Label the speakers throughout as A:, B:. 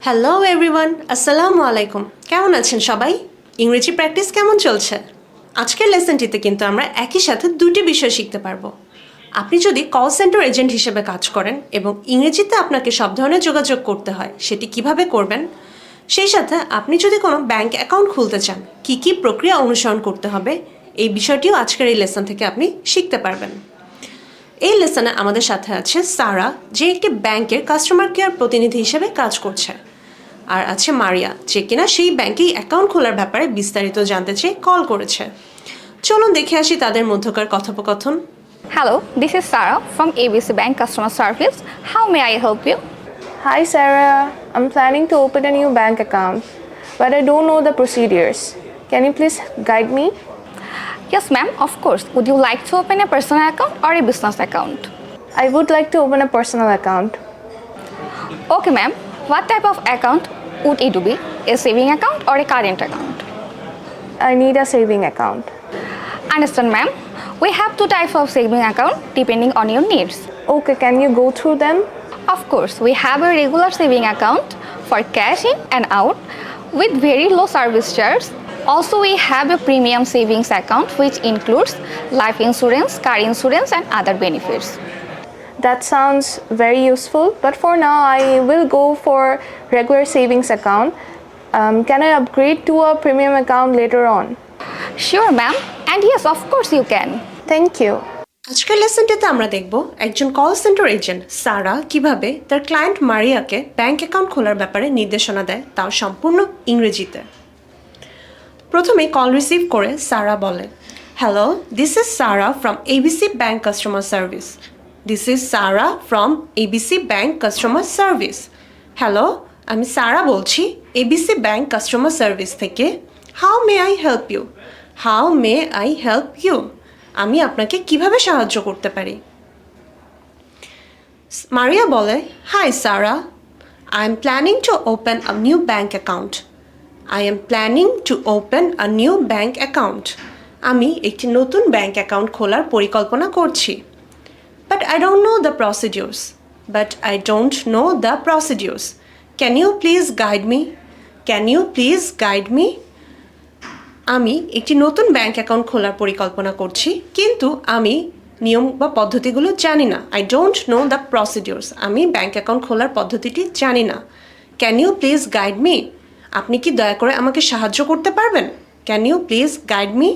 A: Hello everyone, আসসালামু আলাইকুম। কেমন আছেন সবাই? ইংরেজি প্র্যাকটিস কেমন চলছে? আজকের লেসনটিতে কিন্তু আমরা একই সাথে দুটি বিষয় শিখতে পারবো। আপনি যদি কল সেন্টার এজেন্ট হিসেবে কাজ করেন এবং ইংরেজিতে আপনাকে সব ধরনের যোগাযোগ করতে হয়, সেটি কিভাবে করবেন, সেই সাথে আপনি যদি কোনো ব্যাংক অ্যাকাউন্ট খুলতে চান, কি কি প্রক্রিয়া অনুসরণ করতে হবে, এই বিষয়টিও আজকের এই লেসন থেকে আপনি শিখতে পারবেন। এই লেসনে আমাদের সাথে আছে সারা, যে একটি ব্যাংকের কাস্টমার কেয়ার প্রতিনিধি হিসেবে কাজ করছে, আর আছে মারিয়া, যে কিনা সেই ব্যাংকেই অ্যাকাউন্ট খোলার ব্যাপারে বিস্তারিত জানতে চেয়ে কল করেছে। চলুন দেখে আসি তাদের মধ্যকার কথোপকথন।
B: Hello, this is Sarah from ABC Bank Customer Service. How may I help you?
C: Hi Sarah, I'm planning to open a new bank account, but I don't know the procedures. Can you please guide me?
B: Yes, ma'am, of course. Would you like to open a personal account or a business account?
C: I would like to open a personal account.
B: Okay, ma'am. What type of account would it be? A saving account or a current account?
C: I need a saving account.
B: Understand, ma'am. We have two types of saving account depending on your needs.
C: Okay, can you go through them?
B: Of course, we have a regular saving account for cash in and out with very low service charge. Also, we have a premium savings account which includes life insurance, car insurance, and other benefits.
C: That sounds very useful, but for now I will go for regular savings account. Can I upgrade to a premium account later on?
B: Sure, ma'am. And yes, of course you can.
C: Thank you.
A: আজকের লেসনটিতে আমরা দেখব একজন call centre agent সারা কিভাবে তার client মারিয়াকে bank account খোলার ব্যাপারে নির্দেশনা দেয়, তাও সম্পূর্ণ ইংরেজিতে। প্রথমে কল রিসিভ করে সারা বলে, hello, this is Sara from ABC bank customer service. This is Sara from ABC bank customer service. Hello, আমি সারা বলছি এবিসি ব্যাংক কাস্টমার সার্ভিস থেকে। How may I help you? How may I help you? আমি আপনাকে কিভাবে সাহায্য করতে পারি? Maria বলে, hi Sara, I am planning to open a new bank account. I am planning to open a new bank account. আমি একটি নতুন ব্যাংক অ্যাকাউন্ট খোলার পরিকল্পনা করছি। But I don't know the procedures. But I don't know the procedures. Can you please guide me? Can you please guide me? আমি একটি নতুন bank account খোলার পরিকল্পনা করছি, কিন্তু আমি নিয়ম বা পদ্ধতিগুলো জানি না। I don't know the procedures. আমি ব্যাংক অ্যাকাউন্ট খোলার পদ্ধতিটি জানি না। Can you please guide me? আপনি কি দয়া করে আমাকে সাহায্য করতে পারবেন? Can you please guide me?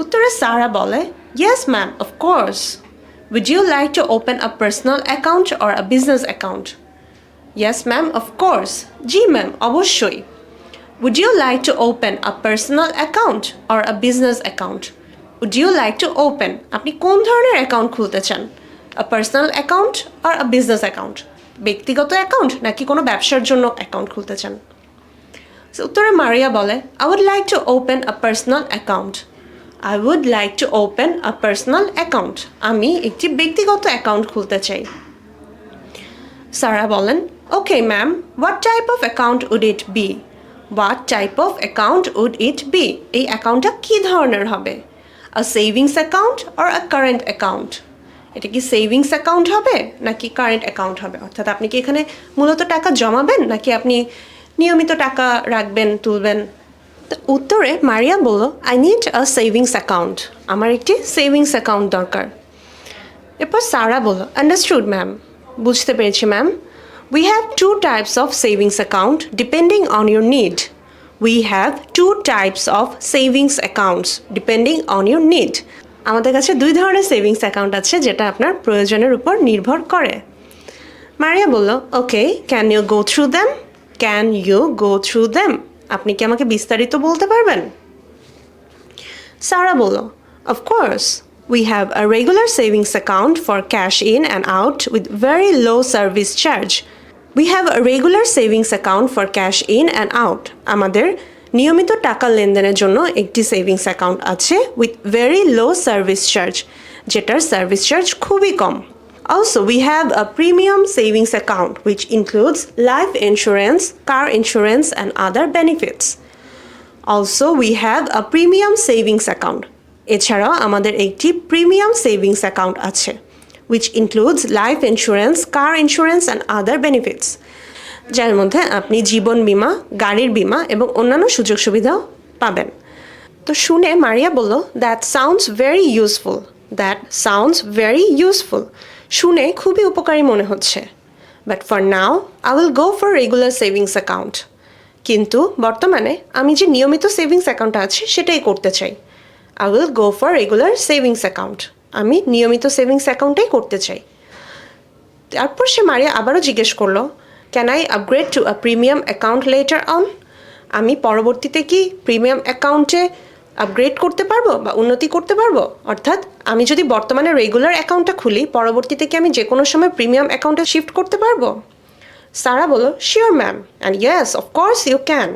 A: উত্তরে সারা বলে, Yes ma'am, of course. Would you like to open a personal account or a business account? Yes ma'am, of course. G ma'am, অবশ্যই। Would you like to open a personal account or a business account? Would you like to open? আপনি কোন ধরনের account খুলতে চান? A personal account or a business account? ব্যক্তিগত account নাকি কোনো ব্যবসার জন্য অ্যাকাউন্ট খুলতে চান? উত্তরে মারিয়া বলে, I would like to open a personal account. I would like to open a personal account. আমি একটি ব্যক্তিগত অ্যাকাউন্ট খুলতে চাই। সারা বলেন, Okay ma'am, what type of account would it be? What type of account would it be? এই অ্যাকাউন্টটা কী ধরনের হবে? A savings account or a current account? এটা কি সেভিংস অ্যাকাউন্ট হবে নাকি কারেন্ট অ্যাকাউন্ট হবে? অর্থাৎ আপনি কি এখানে মূলত টাকা জমাবেন নাকি আপনি নিয়মিত টাকা রাখবেন, তুলবেন? উত্তরে মারিয়া বলল, I need a savings account. আমার একটি সেভিংস অ্যাকাউন্ট দরকার। এরপর সারা বলল, আন্ডারস্টুড ম্যাম, বুঝতে পেরেছি ma'am. We have to types of savings account depending on your need. We have to types of savings accounts depending on your need. আমাদের কাছে দুই ধরনের সেভিংস অ্যাকাউন্ট আছে, যেটা আপনার প্রয়োজনের উপর নির্ভর করে। মারিয়া বলল, okay, can you go through them? Can you go through them? আপনি কি আমাকে বিস্তারিত বলতে পারবেন? সারা বলল, of course. We have a regular savings account for cash in and out with very low service charge. We have a regular savings account for cash in and out. আমাদের নিয়মিত টাকা লেনদেনের জন্য একটি সেভিংস অ্যাকাউন্ট আছে with very low service charge, যেটার service charge খুবই কম। Also, we have a premium savings account which includes life insurance, car insurance, and other benefits. Also, we have a premium savings account. এছাড়াও আমাদের একটি premium savings account আছে which includes life insurance, car insurance, and other benefits. যার মধ্যে আপনি জীবন বীমা, গাড়ির বীমা এবং অন্যান্য সুযোগ সুবিধাও পাবেন। তো শুনে মারিয়া বলল, that sounds very useful, that sounds very useful, শুনে খুবই উপকারী মনে হচ্ছে। But for now I will go for regular savings account, কিন্তু বর্তমানে আমি যে নিয়মিত সেভিংস অ্যাকাউন্টটা আছে সেটাই করতে চাই। I will go for regular savings account, আমি নিয়মিত সেভিংস অ্যাকাউন্টটাই করতে চাই। তারপর সে মারিয়া আবারও জিজ্ঞেস করলো, can I upgrade to a premium account letter on, আমি পরবর্তীতে কি প্রিমিয়াম অ্যাকাউন্টে আপগ্রেড করতে পারবো বা উন্নতি করতে পারবো? অর্থাৎ আমি যদি বর্তমানে রেগুলার অ্যাকাউন্টটা খুলি, পরবর্তীতে কি আমি যে কোনো সময় প্রিমিয়াম অ্যাকাউন্টে শিফট করতে পারবো? সারা বলল, sure ma'am, and yes of course you can,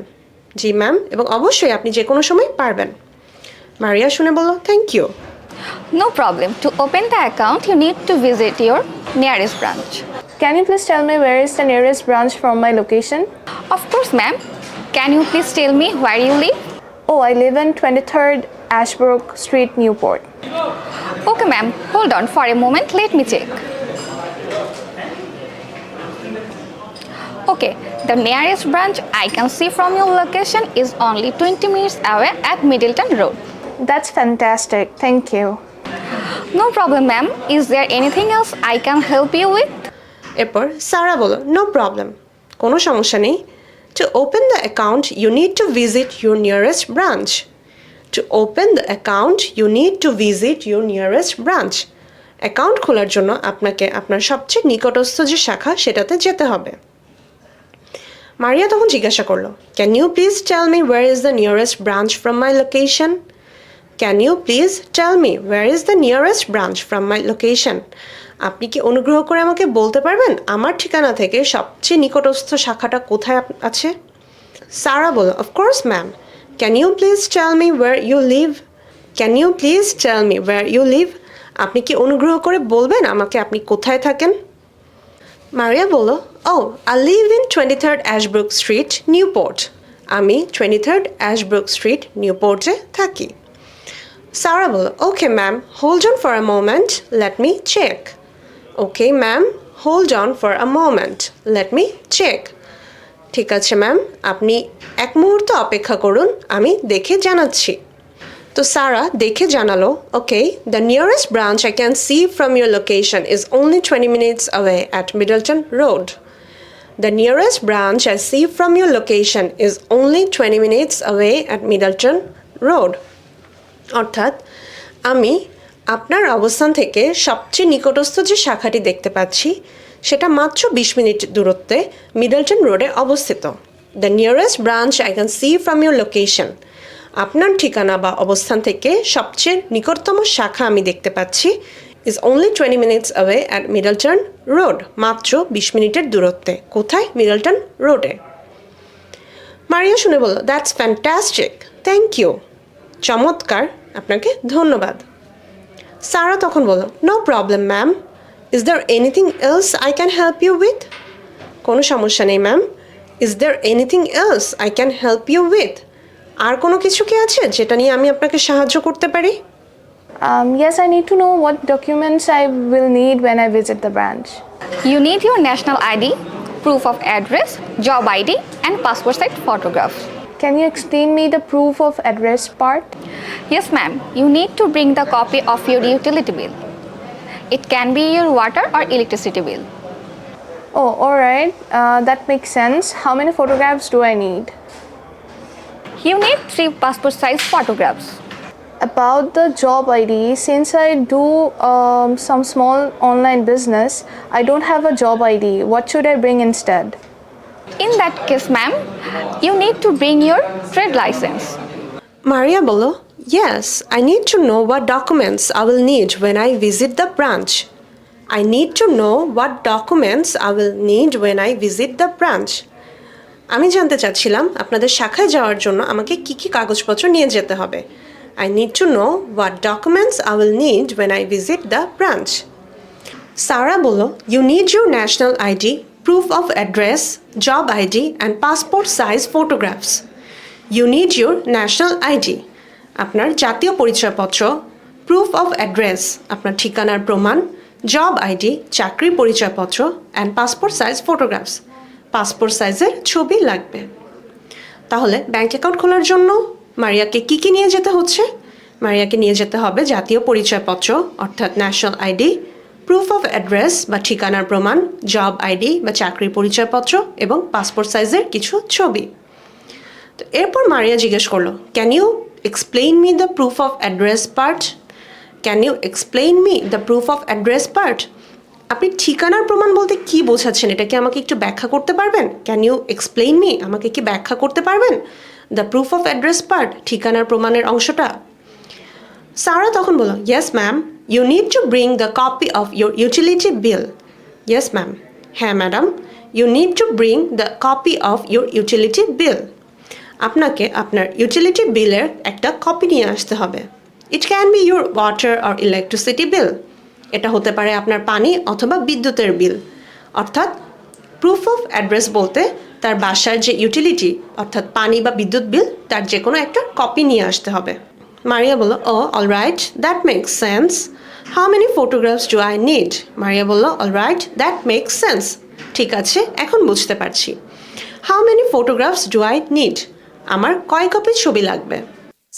A: জি ম্যাম, এবং অবশ্যই আপনি যে কোনো সময় পারবেন। মারিয়া শুনে বলল, thank you.
B: No problem. To open the account, you need to visit your nearest branch.
C: Can you please tell me where is the nearest branch from my location?
B: Of course, ma'am. Can you please tell me where you live?
C: Oh, I live in 23rd Ashbrook Street, Newport.
B: Okay, ma'am. Hold on for a moment. Let me check. Okay, the nearest branch I can see from your location is only 20 minutes away at Middleton Road.
C: That's fantastic. Thank you.
B: No problem, ma'am. Is there anything else I can help you with?
A: এরপর সারা বলল, no problem, কোনো সমস্যা নেই। To open the account you need to visit your nearest branch. To open the account you need to visit your nearest branch. Account খোলার জন্য আপনাকে আপনার সবচেয়ে নিকটস্থ যে শাখা সেটাতে যেতে হবে। মারিয়া তখন জিজ্ঞাসা করলো, can you please tell me where is the nearest branch from my location? Can you please tell me where is the nearest branch from my location? আপনি কি অনুগ্রহ করে আমাকে বলতে পারবেন আমার ঠিকানা থেকে সবচেয়ে নিকটস্থ শাখাটা কোথায় আছে? সারা বলল, of course ma'am, can you please tell me where you live? Can you please tell me where you live? আপনি কি অনুগ্রহ করে বলবেন আমাকে আপনি কোথায় থাকেন? মারিয়া বলল, oh I live in 23rd Ashbrook Street, Newport. আমি 23rd অ্যাশব্রুক স্ট্রিট, নিউপোর্টে থাকি। সারা বলল, okay ma'am, hold on for a moment, let me check. Okay ma'am, hold on for a moment, let me check. ঠিক আছে ma'am, আপনি এক মুহূর্ত অপেক্ষা করুন, আমি দেখে জানাচ্ছি। তো সারা দেখে জানালো, okay, the nearest branch I can see from your location is only 20 minutes away at Middleton Road. The nearest branch I see from your location is only 20 minutes away at Middleton Road. অর্থাৎ আমি আপনার অবস্থান থেকে সবচেয়ে নিকটস্থ যে শাখাটি দেখতে পাচ্ছি সেটা মাত্র 20 মিনিট দূরত্বে মিডলটন রোডে অবস্থিত। The nearest branch I can see from your location, আপনার ঠিকানা বা অবস্থান থেকে সবচেয়ে নিকটতম শাখা আমি দেখতে পাচ্ছি is only 20 minutes away at Middleton road, মাত্র 20 মিনিটের দূরত্বে। কোথায়? মিডলটন রোডে। মারিয়া শুনে বলল, দ্যাটস ফ্যান্টাস্টিক, থ্যাংক ইউ, চমৎকার, আপনাকে ধন্যবাদ। সারা তখন বলল, no problem ma'am, is there anything else I can help you with? কোনো সমস্যা নেই ma'am. Is there anything else I can help you with? আর কোনো কিছু কি আছে যেটা নিয়ে আমি আপনাকে সাহায্য করতে পারি?
C: Yes, I need to know what documents I will need when I visit the branch.
B: You need your national ID, proof of address, job ID, and passport size photograph.
C: Can you explain me the proof of address part?
B: Yes, ma'am. You need to bring the copy of your utility bill. It can be your water or electricity bill.
C: Oh, alright. That makes sense. How many photographs do I need?
B: You need 3 passport size photographs.
C: About the job ID, since I do some small online business, I don't have a job ID. What should I bring instead?
B: In that case, ma'am, you need to bring your trade license.
A: Maria বলল, yes, I need to know what documents I will need when I visit the branch. I need to know what documents I will need when I visit the branch. আমি জানতে চাচ্ছিলাম আপনাদের শাখায় যাওয়ার জন্য আমাকে কি কি কাগজপত্র নিয়ে যেতে হবে। I need to know what documents I will need when I visit the branch. সারা বলল, you need your national ID, proof of address, job ID, and passport size photographs. You need your national ID. আপনার জাতীয় পরিচয়পত্র, proof of address, আপনার ঠিকানার প্রমাণ, job ID, চাকরির পরিচয়পত্র, and passport size photographs. Passport সাইজের ছবি লাগবে। তাহলে ব্যাংক অ্যাকাউন্ট খোলার জন্য মারিয়াকে কি নিয়ে যেতে হচ্ছে? মারিয়াকে নিয়ে যেতে হবে জাতীয় পরিচয়পত্র অর্থাৎ national ID, proof of address বা ঠিকানার প্রমাণ, জব আইডি বা চাকরির পরিচয়পত্র এবং পাসপোর্ট সাইজের কিছু ছবি। তো এরপর মারিয়া জিজ্ঞেস করলো, can you explain me the proof of address part? Can you explain me the proof of address part? আপনি ঠিকানার প্রমাণ বলতে কি বোঝাচ্ছেন? এটা কি আমাকে একটু ব্যাখ্যা করতে পারবেন? ক্যান ইউ এক্সপ্লেইন মি, আমাকে কি ব্যাখ্যা করতে পারবেন the proof of address part, ঠিকানার প্রমাণের অংশটা? সারা তখন বলল, yes ma'am, you need to bring the copy of your utility bill. Yes ma'am, হ্যাঁ madam, you need to bring the copy of your utility bill. আপনাকে আপনার utility বিলের একটা কপি নিয়ে আসতে হবে। It can be your water or electricity bill. এটা হতে পারে আপনার পানি অথবা বিদ্যুতের বিল। অর্থাৎ প্রুফ অফ অ্যাড্রেস বলতে তার বাসার যে ইউটিলিটি অর্থাৎ পানি বা বিদ্যুৎ বিল তার যে কোনো একটা কপি নিয়ে আসতে হবে। মারিয়া বলল, oh all right, that makes sense. How many photographs do I need? Maria বলল, all right, that makes sense. ঠিক আছে, এখন বুঝতে পারছি। How many photographs do I need? আমার কয় কপি ছবি লাগবে?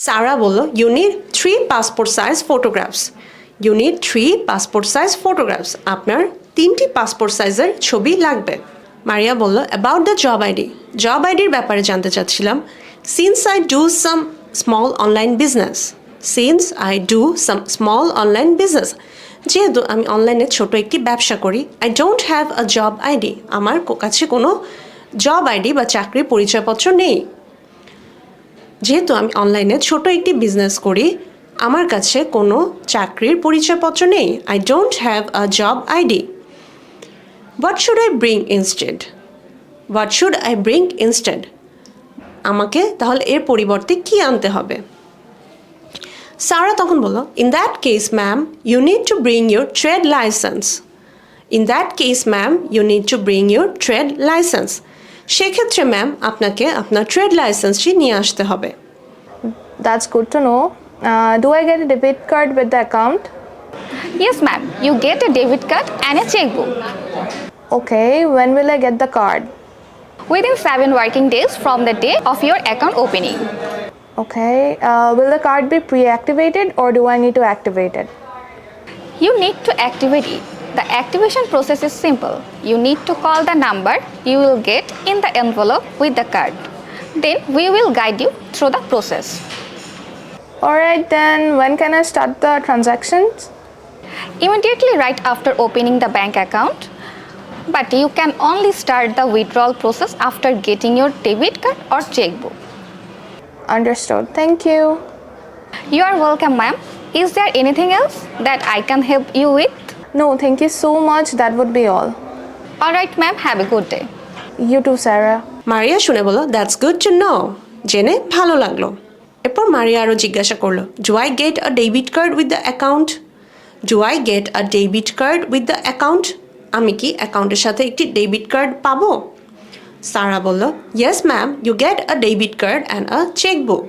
A: সারা বলল, you need 3 passport size photographs. You need 3 passport size photographs. আপনার 3টি পাসপোর্ট সাইজের ছবি লাগবে। মারিয়া বলল, about the job ID. Job আইডির ব্যাপারে জানতে চাচ্ছিলাম। Since I do some small online business. Since I do some small online business, যেহেতু আমি অনলাইনে ছোট একটি ব্যবসা করি, I don't have a job ID. আমার কাছে কোনো জব আইডি বা চাকরির পরিচয়পত্র নেই। যেহেতু আমি অনলাইনে ছোট একটি বিজনেস করি, আমার কাছে কোনো চাকরির পরিচয়পত্র নেই। I don't have a job ID. What should I bring instead? What should I bring instead? আমাকে তাহলে এর পরিবর্তে কি আনতে হবে? সারা তখন বলল, in that case ma'am, you need to bring your trade licence. In that case ma'am, you need to bring your trade licence. সেক্ষেত্রে ম্যাম, আপনাকে আপনার ট্রেড লাইসেন্সটি নিয়ে আসতে হবে।
C: That's good to know. Do I get a debit card with the account?
B: Yes, ma'am. You get a debit card and a checkbook.
C: Okay, when will I get the card?
B: Within 7 working days from the day of your account opening.
C: Okay, will the card be pre-activated or do I need to activate it?
B: You need to activate it. The activation process is simple. You need to call the number you will get in the envelope with the card. Then we will guide you through the process.
C: Alright then, when can I start the transactions?
B: Immediately right after opening the bank account. But you can only start the withdrawal process after getting your debit card or checkbook.
C: Understood, thank you.
B: You are welcome, ma'am. Is there anything else that I can help you with?
C: No, thank you so much, that would be all.
B: Alright, ma'am, have a good day.
C: You too, Sarah.
A: মারিয়া শুনে বলল, that's good to know. জেনে ভালো লাগলো। এরপর মারিয়া আরও জিজ্ঞাসা করলো, do I get a debit card with the account? Do I get a debit card with the account? আমি কি অ্যাকাউন্টের সাথে একটি ডেবিট কার্ড পাবো? সারা বলল, yes ma'am, you get a debit card and a chequebook.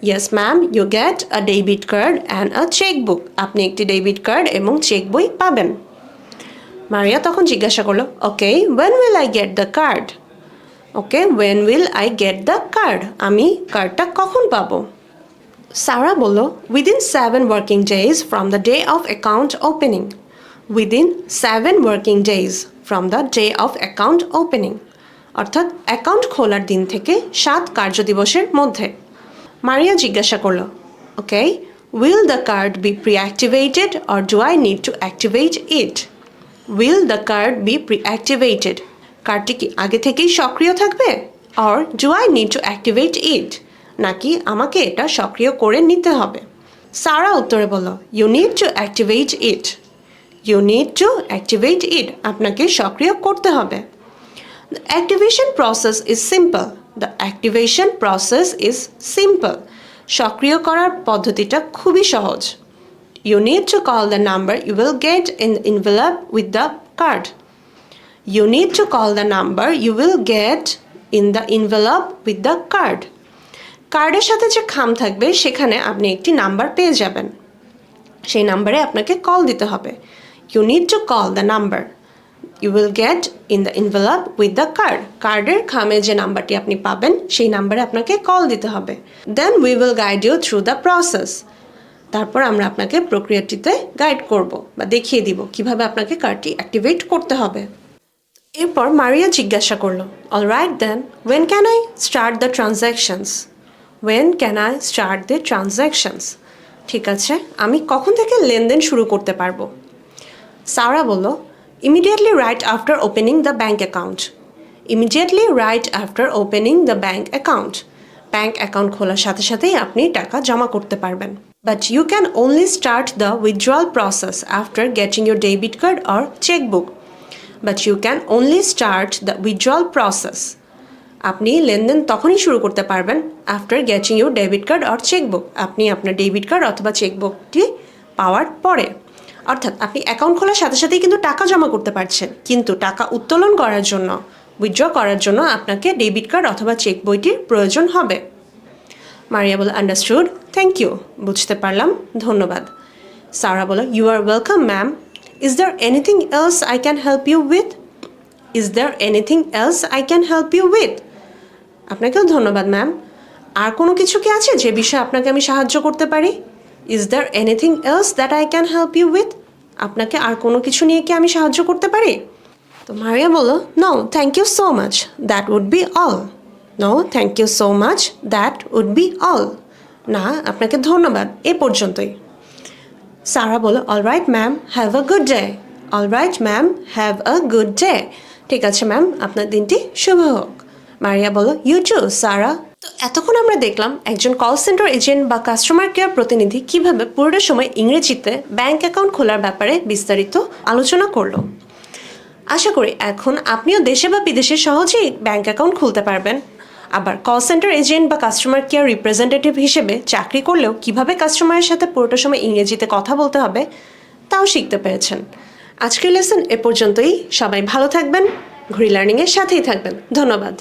A: Yes ma'am, you get a debit card and a chequebook. আপনি একটি debit card এবং চেক বই পাবেন। মারিয়া তখন জিজ্ঞাসা করলো, okay, when will I get the card? Okay, when will I get the card? আমি কার্ডটা কখন পাবো? সারা বলল, within 7 working days from the day of account opening. Within 7 working days from the day of account opening, অর্থাৎ account খোলার দিন থেকে 7 কার্যদিবসের মধ্যে। মারিয়া জিজ্ঞাসা করলো, okay, will the card be pre-activated or do I need to activate it? Will the card be pre-activated? কার্ডটি কি আগে থেকেই সক্রিয় থাকবে? Or do I need to activate it? নাকি আমাকে এটা সক্রিয় করে নিতে হবে? সারা উত্তরে বলল, you need to activate it. You need to activate it, আপনাকে সক্রিয় করতে হবে। The activation process is simple. The activation process is simple. সক্রিয় করার পদ্ধতিটা খুবই সহজ। You need to call the number you will get in the envelope with the card. You need to call the number you will get in the envelope with the card. কার্ডের সাথে যে খাম থাকবে সেখানে আপনি একটি নাম্বার পেয়ে যাবেন। সেই নাম্বারে আপনাকে কল দিতে হবে। You need to call the number. you will get in the envelope with the card. কার্ডের খামে যে নাম্বারটি আপনি পাবেন সেই নাম্বারে আপনাকে কল দিতে হবে। Then we will guide you through the process. তারপর আমরা আপনাকে প্রক্রিয়াটিতে গাইড করব বা দেখিয়ে দিব কিভাবে আপনাকে কার্ডটি অ্যাক্টিভেট করতে হবে। এরপর মারিয়া জিজ্ঞাসা করলো, alright then, when can I start the transactions? When can I start the transactions? ঠিক আছে, আমি কখন থেকে লেনদেন শুরু করতে পারবো? সারা বলল, immediately right after opening the bank account. Immediately right after opening the bank account. Bank account খোলার সাথে সাথেই আপনি টাকা জমা করতে পারবেন। But you can only start the withdrawal process after getting your debit card or checkbook. But you can only start the withdrawal process. আপনি লেনদেন তখনই শুরু করতে পারবেন after getting your debit card or chequebook. আপনি আপনার ডেবিট কার্ড অথবা চেকবুকটি পাওয়ার পরে। অর্থাৎ আপনি অ্যাকাউন্ট খোলার সাথে সাথেই কিন্তু টাকা জমা করতে পারছেন, কিন্তু টাকা উত্তোলন করার জন্য, উইথড্র করার জন্য আপনাকে ডেবিট কার্ড অথবা চেক বইটির প্রয়োজন হবে। মারিয়া বলে, আন্ডারস্টুড, থ্যাংক ইউ, বুঝতে পারলাম, ধন্যবাদ। সারা বলে, you are welcome ma'am. Is there anything else I can help you with? Is there anything else I can help you with? আপনাকেও ধন্যবাদ ম্যাম। আর কোনো কিছু কি আছে যে বিষয়ে আপনাকে আমি সাহায্য করতে পারি? Is there anything else that I can help you with? আপনাকে আর কোনো কিছু নিয়ে কি আমি সাহায্য করতে পারি? তো মারিয়া বলল, no thank you so much, that would be all. No thank you so much, that would be all. না, আপনাকে ধন্যবাদ, এ পর্যন্তই। সারা বলল, alright ma'am, have a good day. Alright ma'am, have a good day. ঠিক আছে ma'am, আপনার দিনটি শুভ হোক। মারিয়া বলল, ইউ টু সারা। তো এতক্ষণ আমরা দেখলাম একজন কল সেন্টার এজেন্ট বা কাস্টমার কেয়ার প্রতিনিধি কিভাবে পুরোটা সময় ইংরেজিতে ব্যাংক অ্যাকাউন্ট খোলার ব্যাপারে বিস্তারিত আলোচনা করলো। আশা করি এখন আপনিও দেশে বা বিদেশে সহজেই ব্যাংক অ্যাকাউন্ট খুলতে পারবেন। আবার কল সেন্টার এজেন্ট বা কাস্টমার কেয়ার রিপ্রেজেন্টেটিভ হিসেবে চাকরি করলেও কিভাবে কাস্টমারের সাথে পুরোটা সময় ইংরেজিতে কথা বলতে হবে তাও শিখতে পেরেছেন। আজকের লেসন এ পর্যন্তই। সবাই ভালো থাকবেন, ঘুরি লার্নিংয়ের সাথেই থাকবেন। ধন্যবাদ।